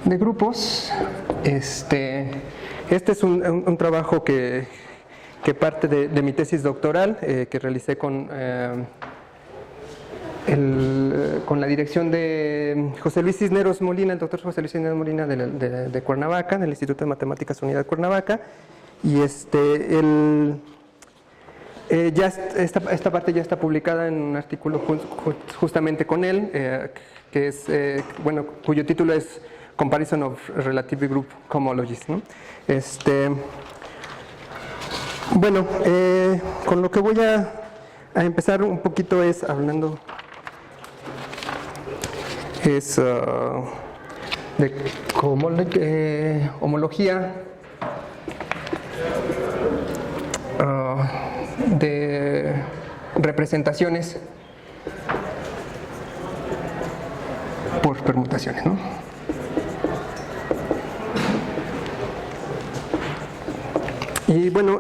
de grupos. Este es un trabajo que parte de mi tesis doctoral que realicé con la dirección de José Luis Cisneros Molina, el doctor José Luis Cisneros Molina de Cuernavaca, del Instituto de Matemáticas Unidad Cuernavaca. Y esta parte ya está publicada en un artículo justamente con él, que es, cuyo título es Comparison of Relative Group Cohomologies, ¿no? Con lo que voy a empezar un poquito es hablando de homología de representaciones por permutaciones, ¿no? Y bueno,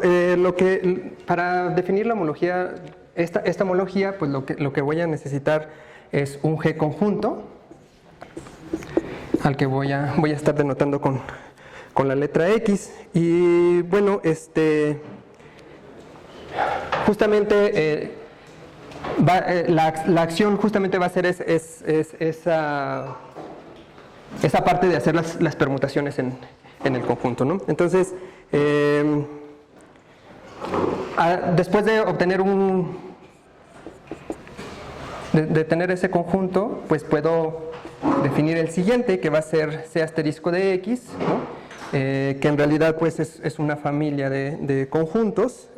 para definir la homología, esta homología, pues lo que voy a necesitar es un G conjunto, al que voy a estar denotando con la letra X. Y bueno, justamente la acción justamente va a ser esa parte de hacer las permutaciones en el conjunto, ¿no? Entonces, después de obtener de tener ese conjunto, pues puedo definir el siguiente, que va a ser C asterisco de X, ¿no? Que en realidad pues es una familia de conjuntos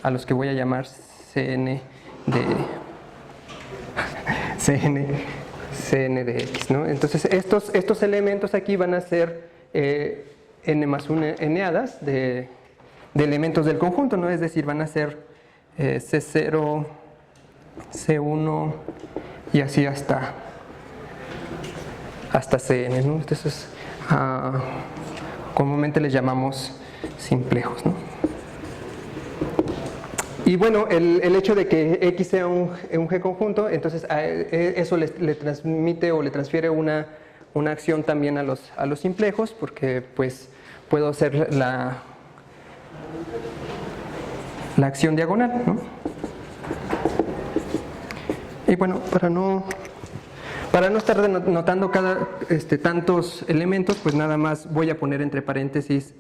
a los que voy a llamar CN de X, ¿no? Entonces estos elementos aquí van a ser n más 1 eneadas de elementos del conjunto, ¿no? Es decir, van a ser C0, C1 y así hasta Cn, ¿no? Entonces comúnmente les llamamos simplejos, ¿no? Y bueno, el hecho de que X sea un G conjunto, entonces eso le transmite o le transfiere una acción también a los simplejos, porque pues puedo hacer la acción diagonal, ¿no? Y bueno, para no estar denotando tantos elementos, pues nada más voy a poner entre paréntesis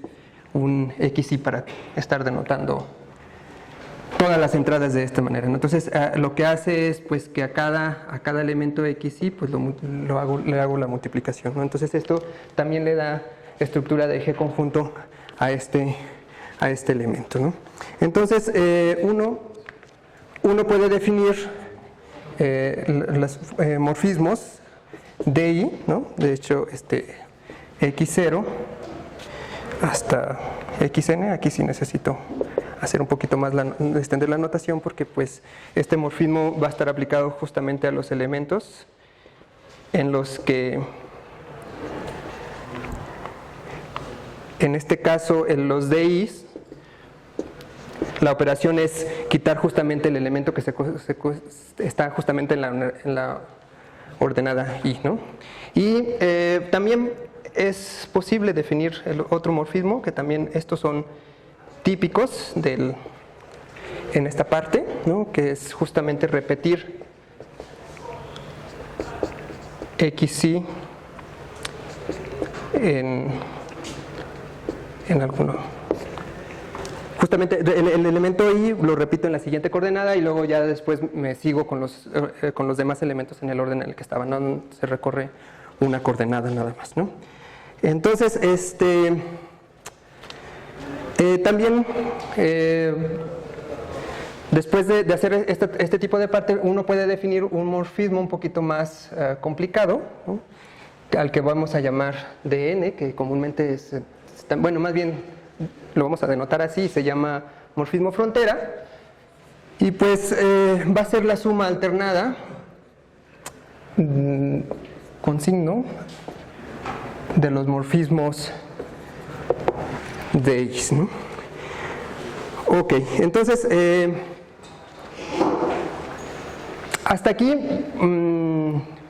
un XY para estar denotando todas las entradas de esta manera, ¿no? Entonces lo que hace es pues que a cada elemento XY pues le hago la multiplicación, ¿no? Entonces esto también le da estructura de G conjunto a este elemento, ¿no? Entonces uno puede definir los morfismos DI, ¿no? De hecho X0 hasta XN, aquí sí necesito hacer un poquito más, extender la notación, porque pues este morfismo va a estar aplicado justamente a los elementos en los que, en este caso, en los DIs, la operación es quitar justamente el elemento que está justamente en la ordenada I, ¿no? Y también es posible definir el otro morfismo, que también estos son típicos en esta parte, ¿no? Que es justamente repetir XY en alguno. Justamente el elemento I lo repito en la siguiente coordenada y luego ya después me sigo con los demás elementos en el orden en el que estaban, ¿no? Se recorre una coordenada nada más, ¿no? Entonces, también después de hacer este tipo de parte, uno puede definir un morfismo un poquito más complicado, ¿no? Al que vamos a llamar DN, que comúnmente bueno, más bien lo vamos a denotar así, se llama morfismo frontera, y pues va a ser la suma alternada con signo de los morfismos de X, ¿no? Ok, entonces hasta aquí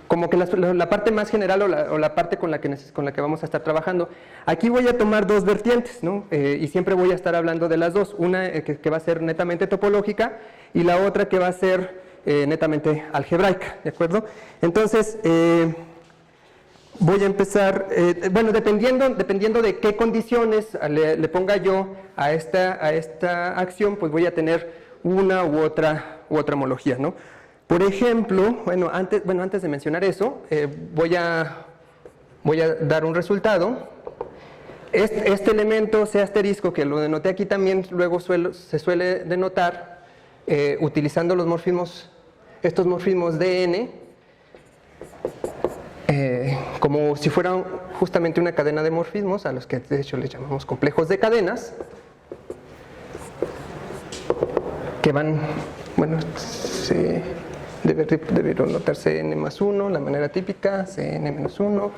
como que la parte más general o la parte con la que vamos a estar trabajando. Aquí voy a tomar dos vertientes, ¿no? Y siempre voy a estar hablando de las dos, una que va a ser netamente topológica y la otra que va a ser netamente algebraica, ¿de acuerdo? Entonces, voy a empezar, bueno, dependiendo de qué condiciones le ponga yo a esta acción, pues voy a tener una u otra homología, ¿no? Por ejemplo, antes de mencionar eso, voy a dar un resultado. Este elemento C asterisco, que lo denoté aquí también, luego se suele denotar utilizando estos morfismos de n, como si fuera justamente una cadena de morfismos, a los que de hecho les llamamos complejos de cadenas, que van, bueno, debe notarse n más 1, la manera típica, cn menos 1,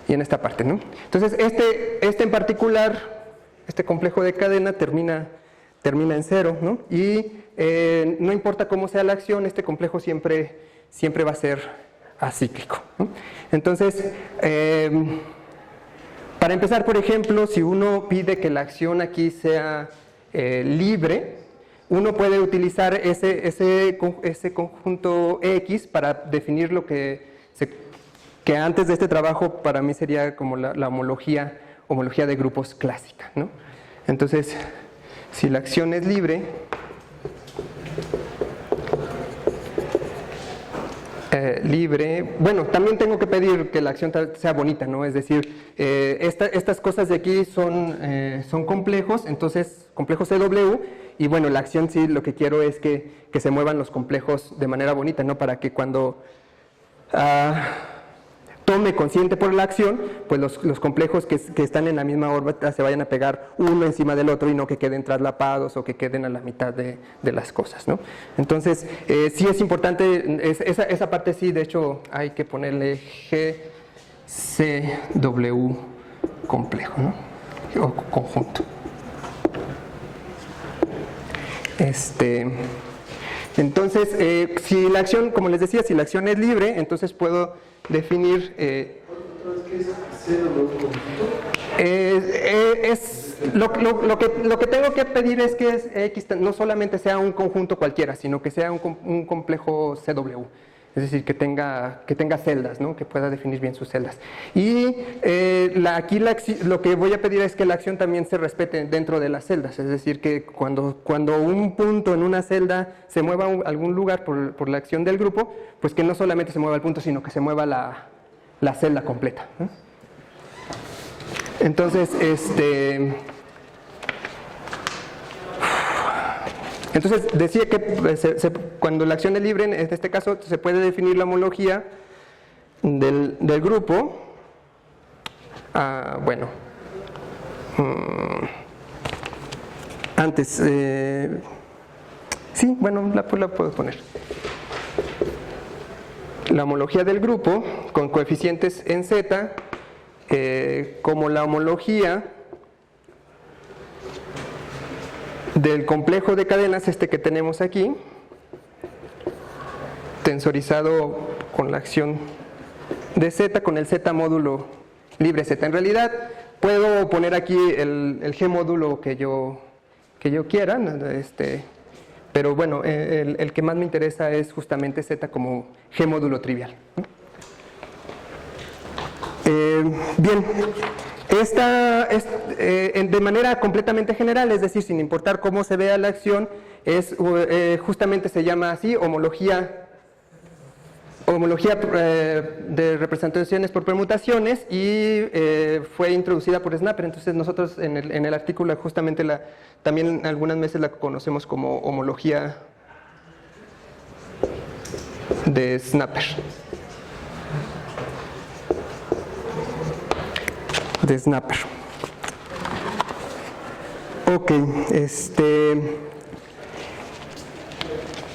y en esta parte, ¿no? Entonces, este en particular, este complejo de cadena termina en 0, ¿no? Y no importa cómo sea la acción, este complejo siempre va a ser acíclico, ¿no? Entonces, para empezar, por ejemplo, si uno pide que la acción aquí sea libre, uno puede utilizar ese conjunto X para definir lo que antes de este trabajo para mí sería como la homología de grupos clásica, ¿no? Entonces, si la acción es libre, bueno, también tengo que pedir que la acción sea bonita, ¿no? Es decir, estas cosas de aquí son complejos, entonces complejos CW, y bueno, la acción sí lo que quiero es que se muevan los complejos de manera bonita, ¿no? Para que cuando tome consciente por la acción, pues los complejos que están en la misma órbita se vayan a pegar uno encima del otro y no que queden traslapados o que queden a la mitad de las cosas, ¿no? Entonces, sí es importante, esa parte sí, de hecho hay que ponerle GCW complejo, ¿no? O conjunto. Entonces, si la acción, como les decía, si la acción es libre, entonces puedo definir lo que tengo que pedir es que X no solamente sea un conjunto cualquiera, sino que sea un complejo CW. Es decir, que tenga celdas, ¿no? Que pueda definir bien sus celdas. Y aquí lo que voy a pedir es que la acción también se respete dentro de las celdas. Es decir, que cuando un punto en una celda se mueva a algún lugar por la acción del grupo, pues que no solamente se mueva el punto, sino que se mueva la celda completa, ¿no? Entonces, decía que cuando la acción es libre, en este caso se puede definir la homología del grupo. Bueno, antes, sí, bueno, la puedo poner. La homología del grupo con coeficientes en Z, como la homología del complejo de cadenas que tenemos aquí, tensorizado con la acción de Z, con el Z módulo libre Z. En realidad puedo poner aquí el G módulo que yo quiera, pero bueno, el que más me interesa es justamente Z como G módulo trivial. Bien, de manera completamente general, es decir, sin importar cómo se vea la acción, justamente se llama así, homología de representaciones por permutaciones, y fue introducida por Snapper. Entonces nosotros en el artículo justamente también algunas veces la conocemos como homología de Snapper. Ok,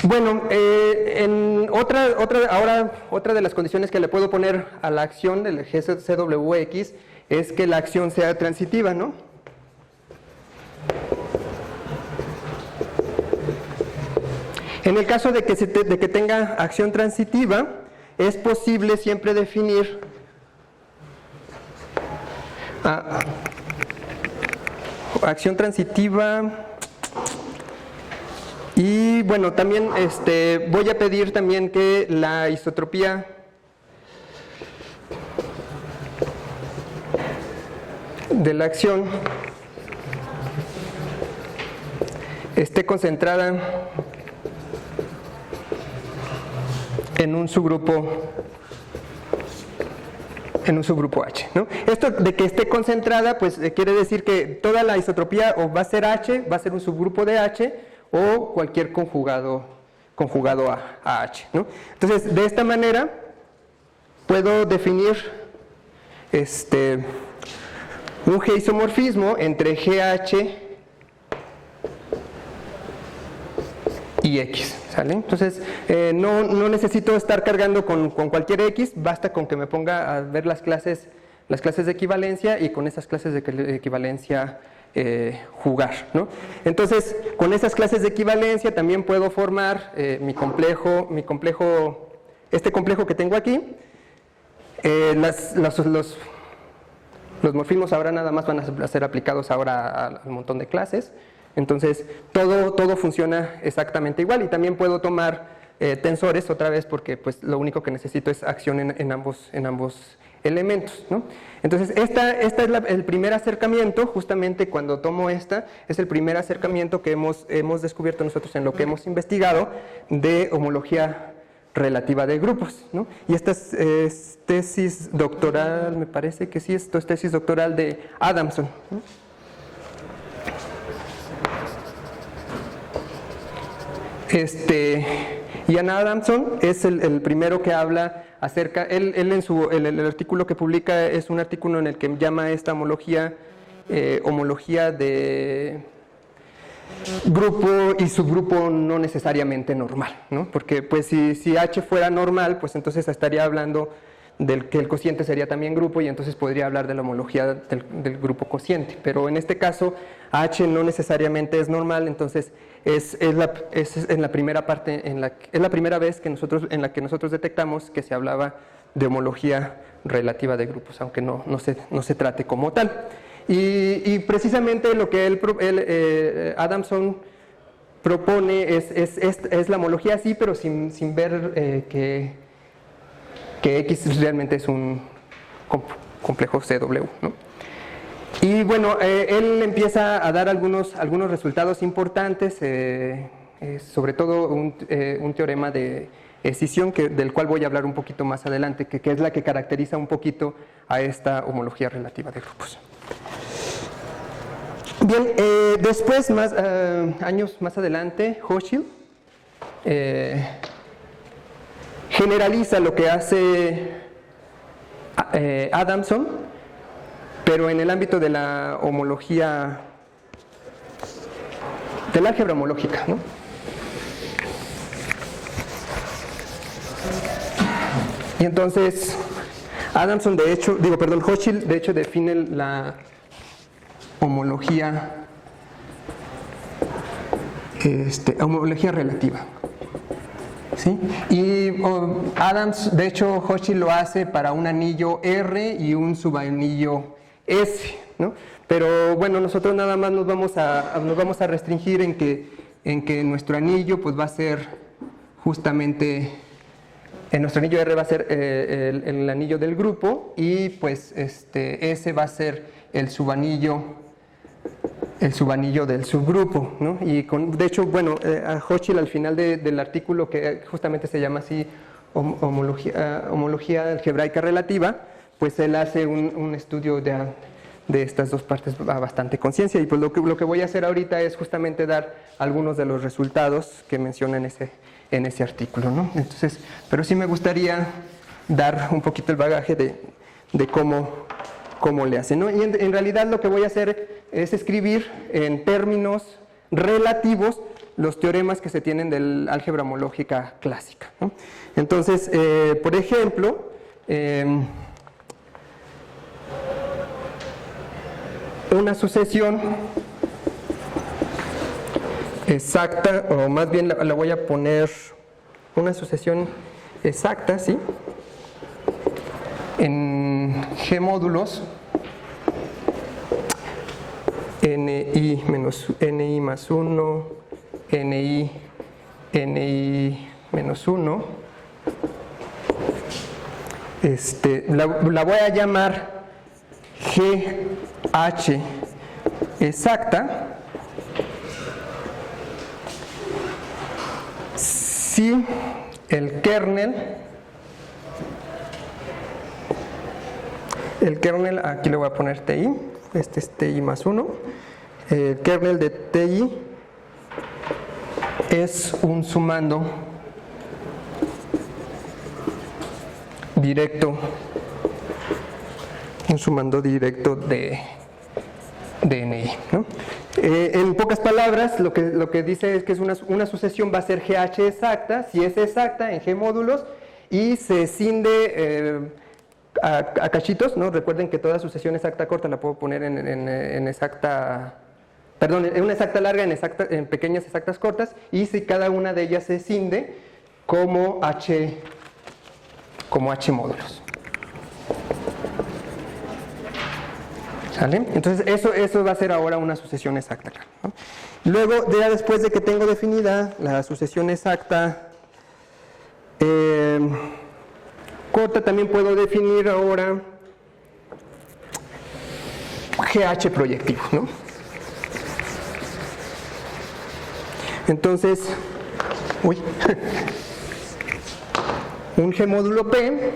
bueno, otra de las condiciones que le puedo poner a la acción del GCWX es que la acción sea transitiva, ¿no? En el caso de que tenga acción transitiva, es posible siempre definir acción transitiva. Y bueno, también voy a pedir también que la isotropía de la acción esté concentrada en un subgrupo H, ¿no? Esto de que esté concentrada, pues quiere decir que toda la isotropía o va a ser H, va a ser un subgrupo de H, o cualquier conjugado a H, ¿no? Entonces, de esta manera puedo definir un G-isomorfismo entre GH y X, ¿sale? Entonces, no necesito estar cargando con cualquier X, basta con que me ponga a ver las clases de equivalencia y con esas clases de equivalencia jugar, ¿no? Entonces, con esas clases de equivalencia también puedo formar este complejo que tengo aquí. Los morfismos ahora nada más van a ser aplicados ahora al montón de clases. Entonces, todo funciona exactamente igual, y también puedo tomar tensores otra vez porque pues, lo único que necesito es acción en ambos elementos, ¿no? Entonces, esta es el primer acercamiento, justamente cuando tomo es el primer acercamiento que hemos descubierto nosotros en lo que hemos investigado de homología relativa de grupos, ¿no? Y esta es tesis doctoral, me parece que sí, esto es tesis doctoral de Adamson, ¿no? Ian Adamson es el primero que habla acerca, él en el artículo que publica es un artículo en el que llama esta homología de grupo y subgrupo no necesariamente normal, ¿no? Porque pues si H fuera normal, pues entonces estaría hablando del que el cociente sería también grupo, y entonces podría hablar de la homología del grupo cociente, pero en este caso H no necesariamente es normal, entonces es en la primera parte, es la primera vez en la que nosotros detectamos que se hablaba de homología relativa de grupos, aunque no se trate como tal. Y precisamente lo que Adamson propone es la homología así, pero sin ver que X realmente es un complejo CW, ¿no? Y bueno, él empieza a dar algunos resultados importantes, sobre todo un teorema de escisión del cual voy a hablar un poquito más adelante, que es la que caracteriza un poquito a esta homología relativa de grupos. Bien, después, años más adelante, Hochschild generaliza lo que hace Adamson, pero en el ámbito de la homología, del álgebra homológica, ¿no? Y entonces, Hochschild de hecho define la homología relativa, ¿sí? Y de hecho Hochschild lo hace para un anillo R y un subanillo S, ¿no? Pero bueno, nosotros nada más nos vamos a restringir en que nuestro anillo pues va a ser justamente, en nuestro anillo R va a ser el anillo del grupo, y pues S va a ser el subanillo del subgrupo, ¿no? Y de hecho, bueno, a Hochschild al final del artículo, que justamente se llama así homología algebraica relativa, pues él hace un estudio de estas dos partes a bastante conciencia, y pues lo que voy a hacer ahorita es justamente dar algunos de los resultados que menciona en ese artículo, ¿no? Entonces, pero sí me gustaría dar un poquito el bagaje de cómo le hace, ¿no? Y en realidad lo que voy a hacer es escribir en términos relativos los teoremas que se tienen del álgebra homológica clásica, ¿no? Entonces, por ejemplo, una sucesión exacta, o más bien la voy a poner una sucesión exacta, ¿sí? G módulos NI más 1, NI menos 1. La voy a llamar GH exacta si el kernel, aquí le voy a poner TI, este es TI más 1, el kernel de TI es un sumando directo, de NI, ¿no? En pocas palabras, lo que dice es que es una sucesión va a ser GH exacta, si es exacta en G módulos, y se escinde a cachitos, ¿no? Recuerden que toda sucesión exacta corta la puedo poner en exacta, perdón, en una exacta larga, en pequeñas exactas cortas, y si cada una de ellas se escinde como H módulos. ¿Sale? Entonces eso va a ser ahora una sucesión exacta, ¿no? Luego, ya después de que tengo definida la sucesión exacta corta, también puedo definir ahora GH proyectivo, ¿no? Entonces, un G módulo P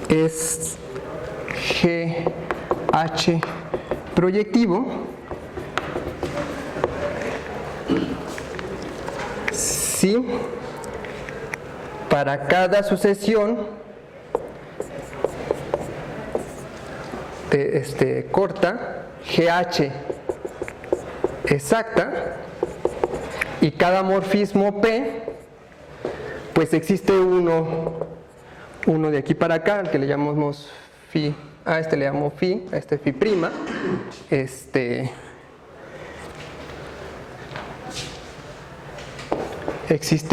es GH proyectivo si para cada sucesión corta GH exacta y cada morfismo P, pues existe uno de aquí para acá, al que le llamamos phi, a este le llamo phi, a este phi prima, existe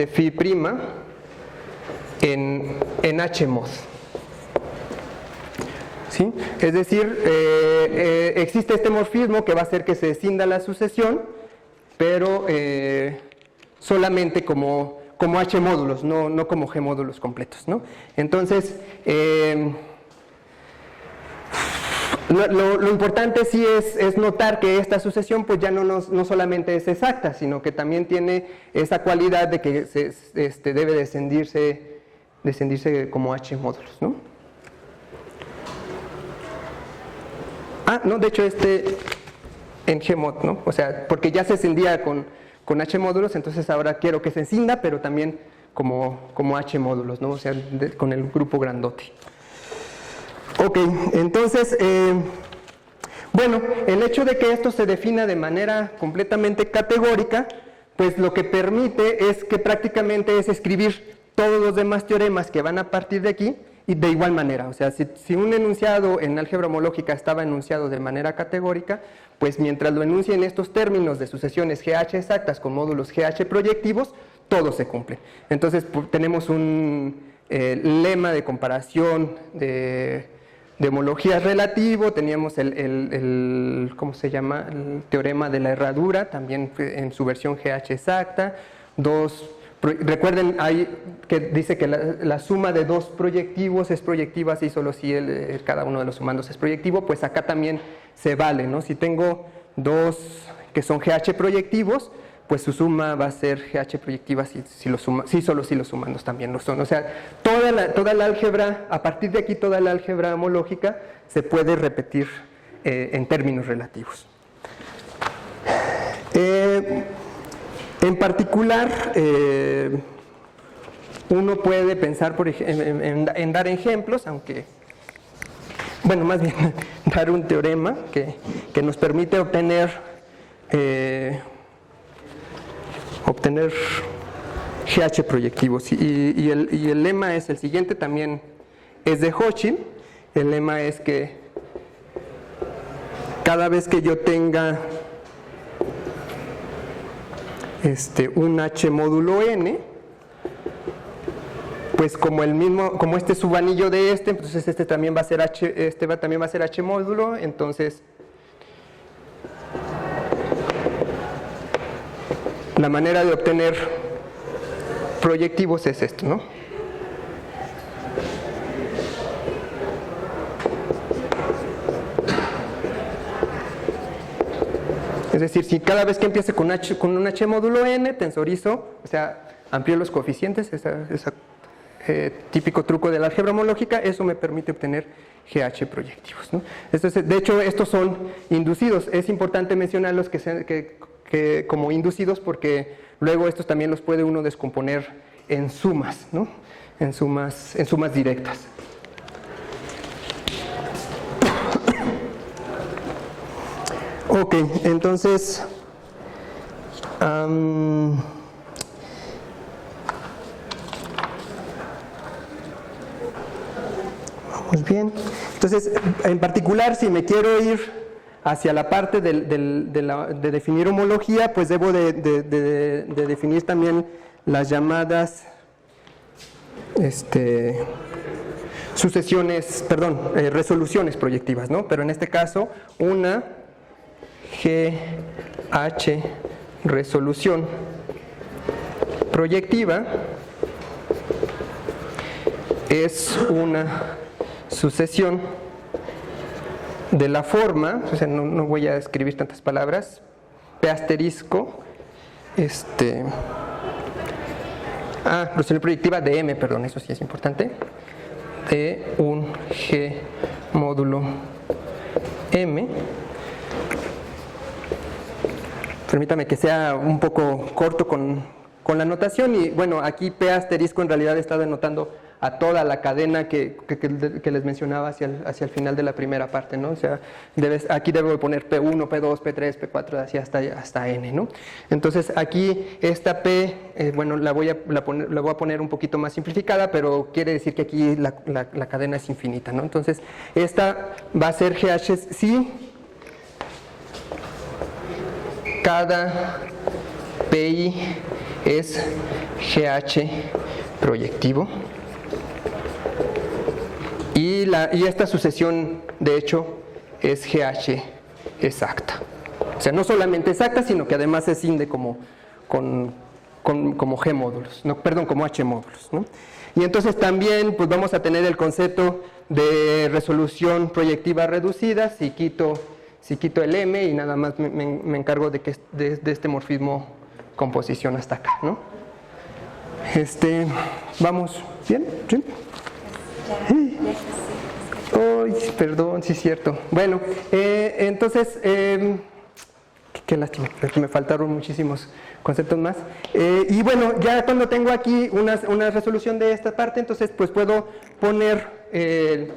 phi prima en H mod. ¿Sí? Es decir, existe este morfismo que va a hacer que se escinda la sucesión, pero solamente como H módulos, no como G módulos completos, ¿no? Entonces, lo importante sí es notar que esta sucesión pues ya no solamente es exacta, sino que también tiene esa cualidad de que debe descendirse como H módulos, ¿no? No, de hecho en Gmod, ¿no? O sea, porque ya se escindía con H módulos, entonces ahora quiero que se escinda, pero también como H módulos, ¿no? O sea, con el grupo grandote. Ok, entonces, bueno, el hecho de que esto se defina de manera completamente categórica, pues lo que permite es que prácticamente es escribir todos los demás teoremas que van a partir de aquí, y de igual manera, o sea, si un enunciado en álgebra homológica estaba enunciado de manera categórica, pues mientras lo enuncie en estos términos de sucesiones GH exactas con módulos GH proyectivos, todos se cumplen. Entonces tenemos un lema de comparación de homologías relativo, teníamos ¿cómo se llama? El teorema de la herradura, también en su versión GH exacta, recuerden ahí que dice que la suma de dos proyectivos es proyectiva si solo si cada uno de los sumandos es proyectivo, pues acá también se vale, ¿no? Si tengo dos que son GH proyectivos, pues su suma va a ser GH proyectiva solo si los sumandos también lo son. O sea, toda la álgebra, a partir de aquí toda la álgebra homológica se puede repetir en términos relativos. En particular, uno puede pensar en dar ejemplos, aunque, bueno, más bien dar un teorema que nos permite obtener GH proyectivos. Y el lema es el siguiente, también es de Hochschild. El lema es que cada vez que yo tenga un H módulo n, pues como este subanillo de entonces este también va a ser también va a ser H módulo, entonces la manera de obtener proyectivos es esto, ¿no? Es decir, si cada vez que empiece con un H módulo n, tensorizo, o sea, amplío los coeficientes, típico truco de la álgebra homológica, eso me permite obtener GH proyectivos, ¿no? Entonces, de hecho, estos son inducidos. Es importante mencionarlos que como inducidos porque luego estos también los puede uno descomponer en sumas, ¿no? En sumas directas. Ok, entonces vamos bien. Entonces, en particular, si me quiero ir hacia la parte de definir homología, pues debo de definir también las llamadas resoluciones proyectivas, ¿no? Pero en este caso, una GH resolución proyectiva es una sucesión de la forma, o sea, no voy a escribir tantas palabras, P asterisco, resolución proyectiva de M, perdón, eso sí es importante, de un G módulo M. Permítame que sea un poco corto con la notación y bueno, aquí P asterisco en realidad está denotando a toda la cadena que les mencionaba hacia el final de la primera parte, ¿no? O sea, aquí debo poner P1, P2, P3, P4, así hasta N, ¿no? Entonces aquí esta P, bueno, la voy a poner un poquito más simplificada, pero quiere decir que aquí la cadena es infinita, ¿no? Entonces esta va a ser GH si cada PI es GH proyectivo y esta sucesión de hecho es GH exacta, o sea, no solamente exacta, sino que además es inde como G módulos, no, perdón, como H módulos, ¿no? Y entonces también pues vamos a tener el concepto de resolución proyectiva reducida si quito el M y nada más me encargo de este morfismo composición hasta acá, ¿no? ¿Vamos bien? ¿Sí? Ay, perdón, sí es cierto. Bueno, entonces, qué lástima, porque me faltaron muchísimos conceptos más. Y bueno, ya cuando tengo aquí una resolución de esta parte, entonces pues puedo poner el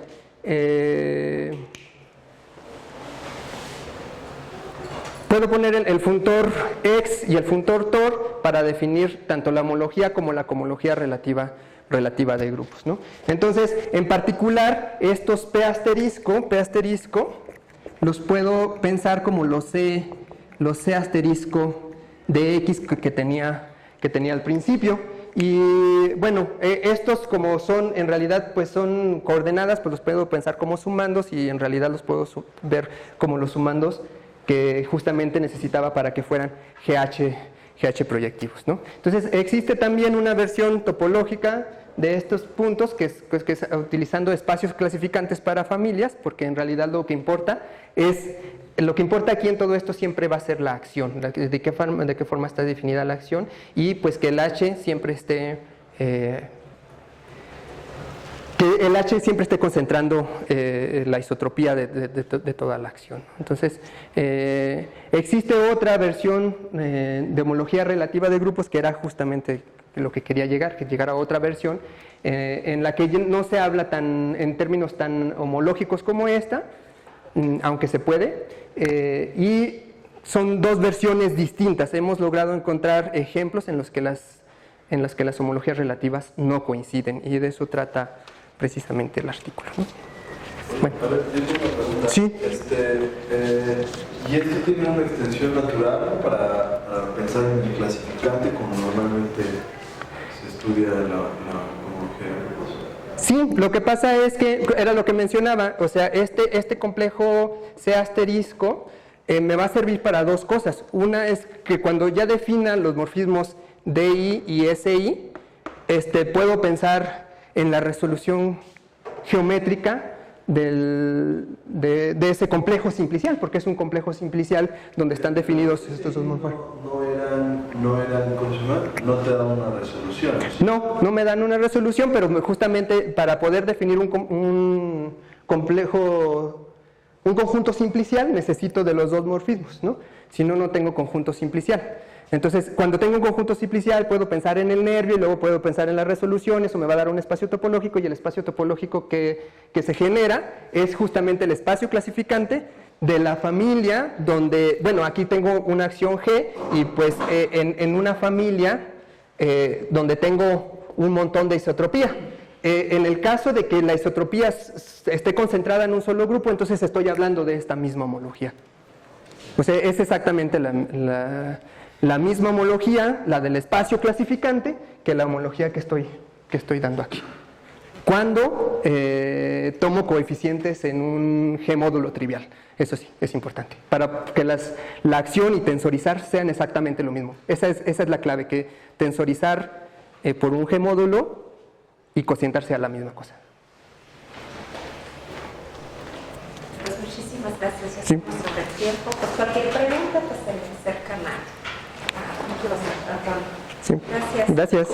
funtor X y el funtor TOR para definir tanto la homología como la cohomología relativa de grupos, ¿no? Entonces, en particular, estos P asterisco, los puedo pensar como los C asterisco de X que tenía al principio. Y bueno, estos como son, en realidad, pues son coordenadas, pues los puedo pensar como sumandos y en realidad los puedo ver como los sumandos que justamente necesitaba para que fueran GH proyectivos, ¿no? Entonces existe también una versión topológica de estos puntos que es utilizando espacios clasificantes para familias, porque en realidad lo que importa aquí en todo esto siempre va a ser la acción, de qué forma está definida la acción y pues que el H siempre esté concentrando la isotropía de toda la acción. Entonces, existe otra versión de homología relativa de grupos que era justamente lo que quería llegar, que llegara a otra versión en la que no se habla en términos tan homológicos como esta, aunque se puede, y son dos versiones distintas. Hemos logrado encontrar ejemplos en los que las homologías relativas no coinciden y de eso trata precisamente el artículo, ¿no? Bueno. A ver, yo tengo una pregunta. Sí. ¿Y esto tiene una extensión natural para pensar en el clasificante como normalmente se estudia la homología Sí, lo que pasa es que, era lo que mencionaba, o sea, este complejo C asterisco me va a servir para dos cosas. Una es que cuando ya defina los morfismos DI y SI, puedo pensar en la resolución geométrica de ese complejo simplicial, porque es un complejo simplicial donde están definidos estos dos morfismos. ¿Cómo se llama? No te dan una resolución. ¿Sí? No me dan una resolución, pero justamente para poder definir un conjunto simplicial necesito de los dos morfismos, ¿no? Si no, no tengo conjunto simplicial. Entonces, cuando tengo un conjunto simplicial, puedo pensar en el nervio y luego puedo pensar en la resolución. Eso me va a dar un espacio topológico, y el espacio topológico que se genera es justamente el espacio clasificante de la familia donde, bueno, aquí tengo una acción G, y pues en una familia donde tengo un montón de isotropía. En el caso de que la isotropía esté concentrada en un solo grupo, entonces estoy hablando de esta misma homología. O sea, es exactamente la misma homología, la del espacio clasificante, que la homología que estoy dando aquí. Cuando tomo coeficientes en un G módulo trivial. Eso sí, es importante. Para que la acción y tensorizar sean exactamente lo mismo. Esa es la clave, que tensorizar por un G módulo y cocientar sea la misma cosa. Pues muchísimas gracias. Ya Sí. estamos sobre el tiempo. Por cualquier pregunta, pues se le acercan a Antonio. Sí. Gracias. Gracias.